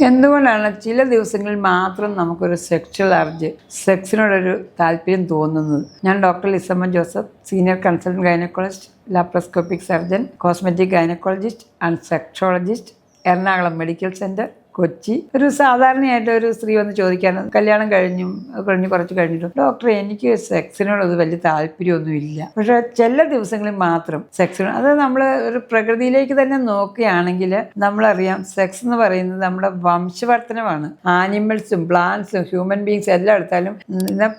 എന്തുകൊണ്ടാണ് ചില ദിവസങ്ങളിൽ മാത്രം നമുക്കൊരു സെക്ഷൽ അർജ് സെക്സിനോടൊരു താല്പര്യം തോന്നുന്നത്? ഞാൻ doctor Lissamma Joseph, senior consultant gynaecologist, laparoscopic surgeon, cosmetic gynaecologist and sexologist, Ernakulam medical centre, Kochi. ഒരു സാധാരണയായിട്ട് ഒരു സ്ത്രീ വന്ന് ചോദിക്കാൻ, കല്യാണം കഴിഞ്ഞ് കുറച്ച് കഴിഞ്ഞിട്ടും, ഡോക്ടറെ എനിക്ക് സെക്സിനോടൊന്നും വലിയ താല്പര്യമൊന്നുമില്ല, പക്ഷേ ചില ദിവസങ്ങളിൽ മാത്രം സെക്സിനോട്. അത് നമ്മൾ ഒരു പ്രകൃതിയിലേക്ക് തന്നെ നോക്കുകയാണെങ്കിൽ നമ്മളറിയാം, സെക്സ് എന്ന് പറയുന്നത് നമ്മുടെ വംശവർദ്ധനമാണ്. ആനിമൽസും പ്ലാന്റ്സും ഹ്യൂമൻ ബീങ്സും എല്ലാം എടുത്താലും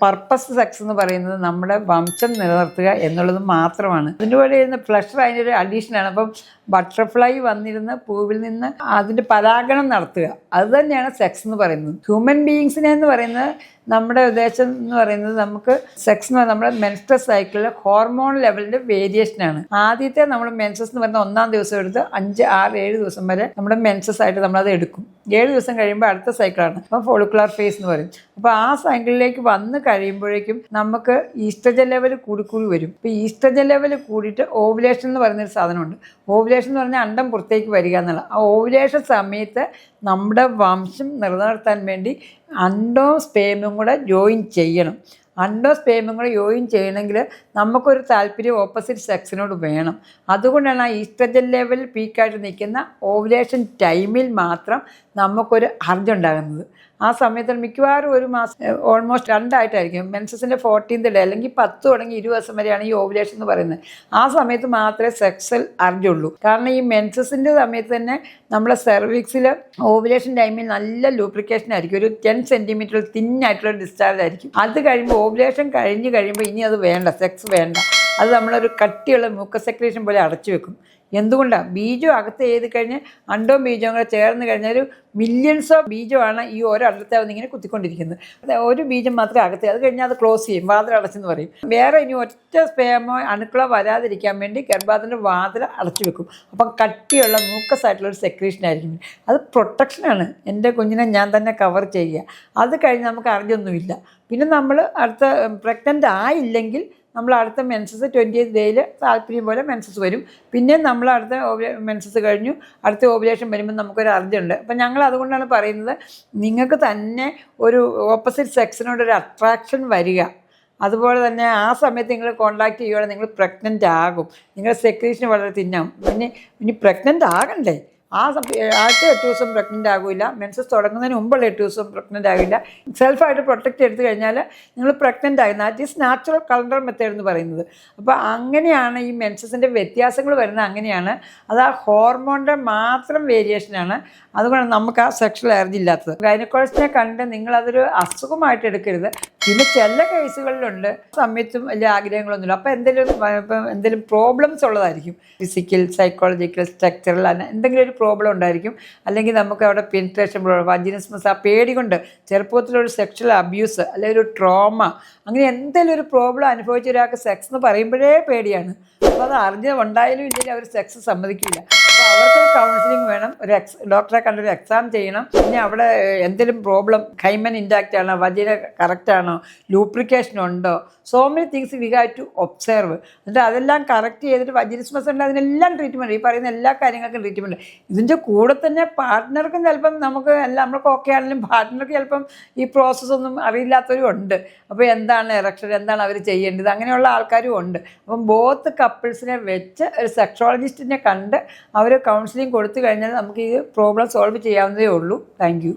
പർപ്പസ് സെക്സ് എന്ന് പറയുന്നത് നമ്മുടെ വംശം നിലനിർത്തുക എന്നുള്ളത് മാത്രമാണ്. അതിൻ്റെ കൂടെ ഇരുന്ന് ഫ്ലഷർ അതിൻ്റെ ഒരു അഡീഷനാണ്. അപ്പം ബട്ടർഫ്ലൈ വന്നിരുന്ന് പൂവിൽ നിന്ന് അതിൻ്റെ പരാഗണം നടത്തുക, അത് തന്നെയാണ് സെക്സ് എന്ന് പറയുന്നത്. ഹ്യൂമൻ ബീയിങ്സിനെ എന്ന് പറയുന്നത്, നമ്മുടെ ഉദ്ദേശം എന്ന് പറയുന്നത്, നമുക്ക് സെക്സ് എന്ന് പറയുന്നത് നമ്മുടെ മെൻസ്ട്രൽ സൈക്കിളിലെ ഹോർമോൺ ലെവലിൻ്റെ വേരിയേഷനാണ്. ആദ്യത്തെ നമ്മൾ മെൻസസ് എന്ന് പറയുന്ന 1-ാം ദിവസം എടുത്ത് 5, 6, 7 ദിവസം വരെ നമ്മുടെ മെൻസസ് ആയിട്ട് നമ്മളത് എടുക്കും. 7 ദിവസം കഴിയുമ്പോൾ അടുത്ത സൈക്കിളാണ്, അപ്പോൾ ഫോളിക്കുലർ ഫേസ് എന്ന് പറയും. അപ്പോൾ ആ സൈക്കിളിലേക്ക് വന്ന് കഴിയുമ്പോഴേക്കും നമുക്ക് ഈസ്ട്രജൻ ലെവൽ കൂടി വരും. ഇപ്പോൾ ഈസ്ട്രജൻ ലെവൽ കൂടിയിട്ട് ഓവുലേഷൻ എന്ന് പറയുന്നൊരു സാധനമുണ്ട്. ഓവുലേഷൻ എന്ന് പറഞ്ഞാൽ അണ്ടം പുറത്തേക്ക് വരിക എന്നുള്ള. ആ ഓവുലേഷൻ സമയത്ത് നമ്മുടെ വംശം നിലനിർത്താൻ വേണ്ടി അണ്ടവും സ്പേമും കൂടെ ജോയിൻ ചെയ്യണം. അണ്ടവും സ്പേമും കൂടെ ജോയിൻ ചെയ്യണമെങ്കിൽ നമുക്കൊരു താല്പര്യം ഓപ്പോസിറ്റ് സെക്സിനോട് വേണം. അതുകൊണ്ടാണ് ആ ഈസ്ട്രജൻ ലെവൽ പീക്കായിട്ട് നിൽക്കുന്ന ഓവുലേഷൻ ടൈമിൽ മാത്രം നമുക്കൊരു അർജ് ഉണ്ടാകുന്നത്. ആ സമയത്ത് മിക്കവാറും ഒരു മാസം ഓൾമോസ്റ്റ് 2 ആയിട്ടായിരിക്കും. മെൻസസിൻ്റെ 14th ഡേ അല്ലെങ്കിൽ 10 തുടങ്ങി 20 ദിവസം വരെയാണ് ഈ ഓവുലേഷൻ എന്ന് പറയുന്നത്. ആ സമയത്ത് മാത്രമേ സെക്സൽ അർജ് ഉള്ളൂ. കാരണം ഈ മെൻസസിൻ്റെ സമയത്ത് തന്നെ നമ്മളെ സെർവിക്സിൽ ഓവുലേഷൻ ടൈമിൽ നല്ല ലൂബ്രിക്കേഷൻ ആയിരിക്കും. ഒരു 10 സെൻറ്റിമീറ്റർ തിന്നായിട്ടുള്ള ഡിസ്ചാർജ് ആയിരിക്കും. അത് കഴിയുമ്പോൾ ഓവുലേഷൻ കഴിയുമ്പോൾ ഇനി അത് വേണ്ട, സെക്സ് വേണ്ട. അത് നമ്മളൊരു കട്ടിയുള്ള മ്യൂക്കസ് സെക്രീഷൻ പോലെ അടച്ചു വെക്കും. എന്തുകൊണ്ടാണ്? ബീജം അകത്ത് ചെയ്ത് കഴിഞ്ഞ് അണ്ടവും ബീജവും കൂടെ ചേർന്ന് കഴിഞ്ഞാൽ ഒരു മില്യൺസ് ഓഫ് ബീജമാണ് ഈ ഓരോ അടത്തെ വന്നിങ്ങനെ കുത്തിക്കൊണ്ടിരിക്കുന്നത്. ഒരു ബീജം മാത്രമേ അകത്ത്, അത് കഴിഞ്ഞാൽ അത് ക്ലോസ് ചെയ്യും, വാതിൽ അടച്ചെന്ന് പറയും. വേറെ ഇനി ഒറ്റ സ്പേമോ അണുക്കളോ വരാതിരിക്കാൻ വേണ്ടി ഗർഭാതിൻ്റെ വാതിൽ അടച്ചു വെക്കും. അപ്പം കട്ടിയുള്ള മ്യൂക്കസ് ആയിട്ടുള്ളൊരു സെക്രീഷൻ ആയിരിക്കും. അത് പ്രൊട്ടക്ഷനാണ്. എൻ്റെ കുഞ്ഞിനെ ഞാൻ തന്നെ കവർ ചെയ്യുക. അത് കഴിഞ്ഞ് നമുക്ക് അറിഞ്ഞൊന്നുമില്ല. പിന്നെ നമ്മൾ അടുത്ത പ്രഗ്നൻ്റ് ആയില്ലെങ്കിൽ നമ്മൾ അടുത്ത മെൻസസ് 20th ഡേയിൽ താല്പര്യം പോലെ മെൻസസ് വരും. പിന്നെ നമ്മൾ അടുത്ത മെൻസസ് കഴിഞ്ഞു അടുത്ത ഓവുലേഷൻ വരുമ്പോൾ നമുക്കൊരു അർജുണ്ട്. അപ്പം ഞങ്ങൾ അതുകൊണ്ടാണ് പറയുന്നത്, നിങ്ങൾക്ക് തന്നെ ഒരു ഓപ്പോസിറ്റ് സെക്സിനോടൊരു അട്രാക്ഷൻ വരിക. അതുപോലെ തന്നെ ആ സമയത്ത് നിങ്ങൾ കോൺടാക്ട് ചെയ്യുകയാണെങ്കിൽ നിങ്ങൾ പ്രഗ്നൻ്റ് ആകും. നിങ്ങളുടെ സെക്രീഷൻ വളരെ തിന്നാവും. പിന്നെ ഇനി പ്രഗ്നൻ്റ് ആകണ്ടേ? ആദ്യത്തെ 8 ദിവസം പ്രഗ്നൻ്റ് ആകില്ല. മെൻസസ് തുടങ്ങുന്നതിന് മുമ്പുള്ള 8 ദിവസം പ്രഗ്നൻ്റ് ആകില്ല. സെൽഫായിട്ട് പ്രൊട്ടക്റ്റ് എടുത്തു കഴിഞ്ഞാൽ നിങ്ങൾ പ്രഗ്നൻ്റ് ആകുന്നത്. That is natural culture method എന്ന് പറയുന്നത്. അപ്പോൾ അങ്ങനെയാണ് ഈ മെൻസസിൻ്റെ വ്യത്യാസങ്ങൾ വരുന്നത്. അങ്ങനെയാണ് അത് ആ ഹോർമോണിൻ്റെ മാത്രം വേരിയേഷനാണ്. അതുകൊണ്ട് നമുക്ക് ആ സെക്ഷൽ അലർജി ഇല്ലാത്തത്. ഗൈനക്കോളജിസ്റ്റിനെ കണ്ട് നിങ്ങളതൊരു അസുഖമായിട്ട് എടുക്കരുത്. പിന്നെ ചില കേസുകളിലുണ്ട് സമയത്തും വലിയ ആഗ്രഹങ്ങളൊന്നുമില്ല. അപ്പോൾ എന്തെങ്കിലും പ്രോബ്ലംസ് ഉള്ളതായിരിക്കും. ഫിസിക്കൽ, സൈക്കോളജിക്കൽ, സ്ട്രക്ചറൽ എന്തെങ്കിലും ഒരു പ്രോബ്ലം ഉണ്ടായിരിക്കും. അല്ലെങ്കിൽ നമുക്ക് അവിടെ പെനിട്രേഷൻ പ്രോബ്ലം, വജിനിസ്മസ്, ആ പേടി കൊണ്ട് ചെറുപ്പത്തിലൊരു സെക്ഷൽ അബ്യൂസ് അല്ലെങ്കിൽ ഒരു ട്രോമ, അങ്ങനെ എന്തെങ്കിലും ഒരു പ്രോബ്ലം അനുഭവിച്ച ഒരാൾക്ക് സെക്സ് എന്ന് പറയുമ്പോഴേ പേടിയാണ്. അപ്പോൾ അത് ഉണ്ടായാലും ഇല്ലെങ്കിൽ അവർ സെക്സ് സമ്മതിക്കില്ല. അപ്പോൾ അവർക്കൊരു കൗൺസിലിംഗ് വേണം. ഡോക്ടറെ കണ്ടൊരു എക്സാം ചെയ്യണം. പിന്നെ അവിടെ എന്തെങ്കിലും പ്രോബ്ലം, ഹൈമൻ ഇൻടാക്റ്റ് ആണോ, വജീന കറക്റ്റ് ആണോ, ലൂബ്രിക്കേഷൻ ഉണ്ടോ, so many things we have to observe. എന്നിട്ട് അതെല്ലാം കറക്റ്റ് ചെയ്തിട്ട് വജിനിസ്മസ് ഉണ്ട് അതിനെല്ലാം ട്രീറ്റ്മെൻറ്റ്, ഈ പറയുന്ന എല്ലാ കാര്യങ്ങൾക്കും ട്രീറ്റ്മെൻറ്റ്. ഇതിൻ്റെ കൂടെ തന്നെ പാർട്ട്ണർക്കും ചിലപ്പം നമ്മൾക്ക് ഓക്കെ ആണെങ്കിലും പാർട്ട്ണർക്ക് ചിലപ്പം ഈ പ്രോസസ്സൊന്നും അറിയില്ലാത്തവരും ഉണ്ട്. അപ്പോൾ എന്താണ് എറക്ഷൻ, എന്താണ് അവർ ചെയ്യേണ്ടത്, അങ്ങനെയുള്ള ആൾക്കാരും ഉണ്ട്. അപ്പം ബോത്ത് കപ്പിൾസിനെ വെച്ച് ഒരു സെക്സോളജിസ്റ്റിനെ കണ്ട് അവർ കൗൺസിലിംഗ് കൊടുത്തു കഴിഞ്ഞാൽ നമുക്ക് ഈ പ്രോബ്ലം സോൾവ് ചെയ്യാവുന്നതേ ഉള്ളൂ. Thank you.